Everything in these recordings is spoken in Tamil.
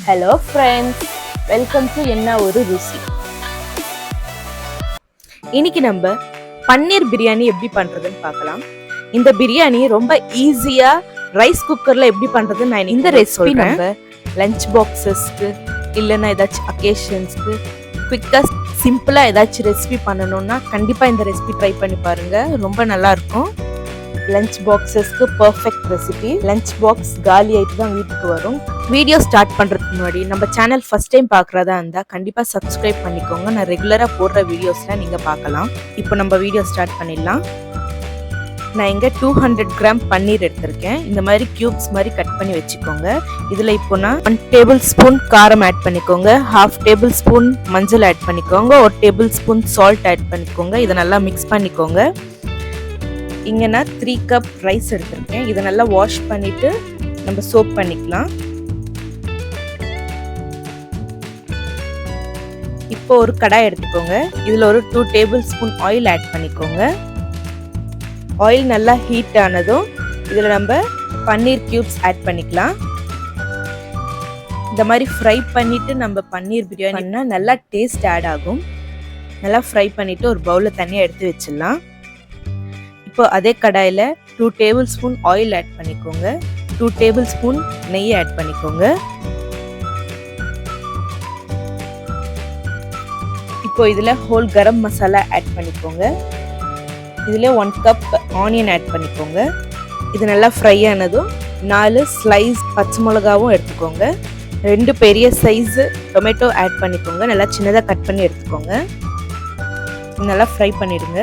ஹலோ ஃப்ரெண்ட்ஸ், வெல்கம் டு என்ன ஒரு ருசி. இன்னைக்கு நம்ம பன்னீர் பிரியாணி எப்படி பண்றதுன்னு பார்க்கலாம். இந்த பிரியாணி ரொம்ப ஈஸியா ரைஸ் குக்கர்ல எப்படி பண்றதுன்னு நான் இந்த ரெசிபி நம்ம லஞ்ச் பாக்ஸஸ்க்கு இல்லைன்னா ஏதாச்சும் அக்கேஷன்ஸ்க்கு குவிக்கா சிம்பிளா ஏதாச்சும் ரெசிபி பண்ணணும்னா கண்டிப்பா இந்த ரெசிபி ட்ரை பண்ணி பாருங்க. ரொம்ப நல்லா இருக்கும். லஞ்ச் பாக்ஸஸ்க்கு பர்ஃபெக்ட் ரெசிபி. லஞ்ச் பாக்ஸ் காலி ஆயிட்டு தான் வீட்டுக்கு வரும். வீடியோ ஸ்டார்ட் பண்றதுக்கு முன்னாடி நம்ம சேனல் ஃபர்ஸ்ட் டைம் பார்க்குறதா இருந்தா கண்டிப்பா சப்ஸ்கிரைப் பண்ணிக்கோங்க. நான் ரெகுலரா போடுற வீடியோஸ்லாம் நீங்க பார்க்கலாம். இப்போ நம்ம வீடியோ ஸ்டார்ட் பண்ணிடலாம். நான் இங்க 200 கிராம் பன்னீர் எடுத்திருக்கேன். இந்த மாதிரி கியூப்ஸ் மாதிரி கட் பண்ணி வச்சுக்கோங்க. இதுல இப்போ நான் 1 டேபிள் ஸ்பூன் காரம் ஆட் பண்ணிக்கோங்க, 1/2 டேபிள் ஸ்பூன் மஞ்சள் ஆட் பண்ணிக்கோங்க, 1 டேபிள் ஸ்பூன் சால்ட் ஆட் பண்ணிக்கோங்க. இதை நல்லா மிக்ஸ் பண்ணிக்கோங்க. இங்க நான் 3 கப் ரைஸ் எடுத்திருக்கேன். இதை நல்லா வாஷ் பண்ணிட்டு நம்ம சோக் பண்ணிக்கலாம். இப்போ ஒரு கடாய் எடுத்துக்கோங்க. இதுல ஒரு 2 டேபிள் ஸ்பூன் ஆயில் ஆட் பண்ணிக்கோங்க. ஆயில் நல்லா ஹீட் ஆனதும் இதுல நம்ம பன்னீர் கியூப்ஸ் ஆட் பண்ணிக்கலாம். இந்த மாதிரி ஃப்ரை பண்ணிட்டு நம்ம பன்னீர் பிரியாணி பண்ணா நல்லா டேஸ்ட் ஆட் ஆகும். நல்லா ஃப்ரை பண்ணிட்டு ஒரு பவுல்ல தனியா எடுத்து வச்சிடலாம். இப்போ அதே கடாயில் 2 டேபிள் ஸ்பூன் ஆயில் ஆட் பண்ணிக்கோங்க, 2 டேபிள் ஸ்பூன் நெய் ஆட் பண்ணிக்கோங்க. இப்போ இதில் ஹோல் கரம் மசாலா ஆட் பண்ணிக்கோங்க. இதில் 1 கப் ஆனியன் ஆட் பண்ணிக்கோங்க. இது நல்லா ஃப்ரை ஆனதும் 4 ஸ்லைஸ் பச்சை மிளகாவும் எடுத்துக்கோங்க. 2 பெரிய சைஸ் டொமேட்டோ ஆட் பண்ணிக்கோங்க. நல்லா சின்னதாக கட் பண்ணி எடுத்துக்கோங்க. நல்லா ஃப்ரை பண்ணிடுங்க.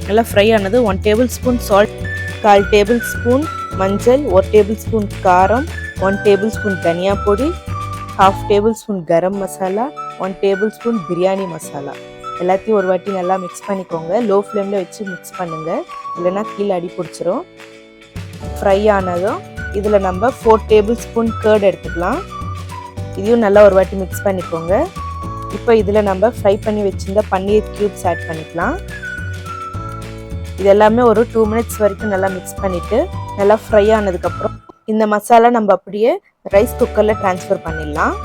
நல்லா ஃப்ரை ஆனது 1 table spoon salt, 1/4 table spoon மஞ்சள், 1 டேபிள் ஸ்பூன் காரம், 1 டேபிள் ஸ்பூன் தனியா பொடி, 1/2 table spoon garam masala, 1 table spoon biryani masala. எல்லாத்தையும் ஒரு வாட்டி நல்லா மிக்ஸ் பண்ணிக்கோங்க. லோ ஃப்ளேமில் வச்சு மிக்ஸ் பண்ணுங்க, இல்லைன்னா கீழே அடி பிடிச்சிரும். ஃப்ரை ஆனதும் இதில் நம்ம 4 டேபிள் ஸ்பூன் கர்ட் எடுத்துக்கலாம். இதையும் நல்லா ஒரு வாட்டி மிக்ஸ் பண்ணிக்கோங்க. இப்போ இதில் நம்ம ஃப்ரை பண்ணி வச்சிருந்த பன்னீர் கியூப்ஸ் ஆட் பண்ணிக்கலாம். இது எல்லாமே ஒரு 2 மினிட்ஸ் வரைக்கும் நல்லா மிக்ஸ் பண்ணிட்டு நல்லா ஃப்ரை ஆனதுக்கப்புறம் இந்த மசாலா நம்ம அப்படியே ரைஸ் குக்கர்ல ட்ரான்ஸ்ஃபர் பண்ணிடலாம்.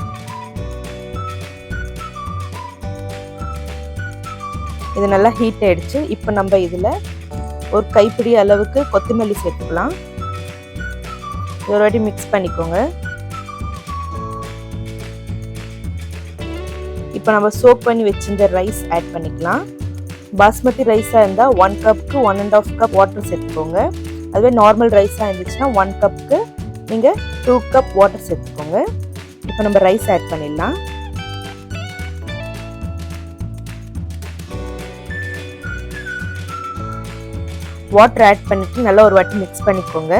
இது நல்லா ஹீட் ஆயிடுச்சு. இப்போ நம்ம இதில் ஒரு கைப்பிடி அளவுக்கு கொத்தமல்லி சேர்த்துக்கலாம். ஒரு வாட்டி மிக்ஸ் பண்ணிக்கோங்க. இப்போ நம்ம சோக் பண்ணி வச்சிருந்த ரைஸ் ஆட் பண்ணிக்கலாம். பாஸ்மதி ரைஸாக இருந்தால் 1 கப்புக்கு 1.5 கப் வாட்டர் சேர்த்துக்கோங்க. அதுவே நார்மல் ரைஸாக இருந்துச்சுன்னா 1 கப்புக்கு நீங்கள் 2 கப் வாட்டர் சேர்த்துக்கோங்க. இப்போ நம்ம ரைஸ் ஆட் பண்ணிடலாம். வாட்டர் ஆட் பண்ணிட்டு நல்லா ஒரு வாட்டி மிக்ஸ் பண்ணிக்கோங்க.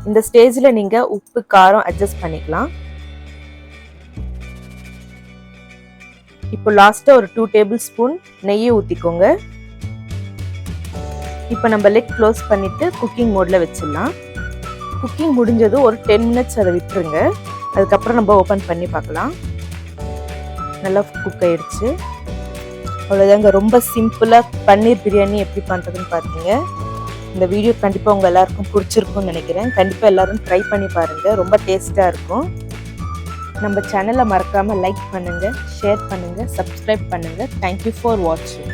இந்த ஸ்டேஜில் நீங்கள் உப்பு காரம் அட்ஜஸ்ட் பண்ணிக்கலாம். இப்போ லாஸ்ட்டாக ஒரு 2 டேபிள் ஸ்பூன் நெய்யை ஊற்றிக்கோங்க. இப்போ நம்ம லிட் க்ளோஸ் பண்ணிவிட்டு குக்கிங் மோடில் வச்சிடலாம். குக்கிங் முடிஞ்சதும் ஒரு 10 மினிட்ஸ் அதை விட்டுருங்க. அதுக்கப்புறம் நம்ம ஓப்பன் பண்ணி பார்க்கலாம். நல்லா குக் ஆயிடுச்சு. அவ்வளோதாங்க. ரொம்ப சிம்பிளாக பன்னீர் பிரியாணி எப்படி பண்ணுறதுன்னு பார்த்தீங்க. இந்த வீடியோ கண்டிப்பாக உங்கள் எல்லாருக்கும் பிடிச்சிருக்கும்னு நினைக்கிறேன். கண்டிப்பாக எல்லோரும் ட்ரை பண்ணி பாருங்கள். ரொம்ப டேஸ்ட்டாக இருக்கும். நம்ம சேனலை மறக்காமல் லைக் பண்ணுங்கள், ஷேர் பண்ணுங்கள், சப்ஸ்கிரைப் பண்ணுங்கள். தேங்க்யூ ஃபார் வாட்சிங்.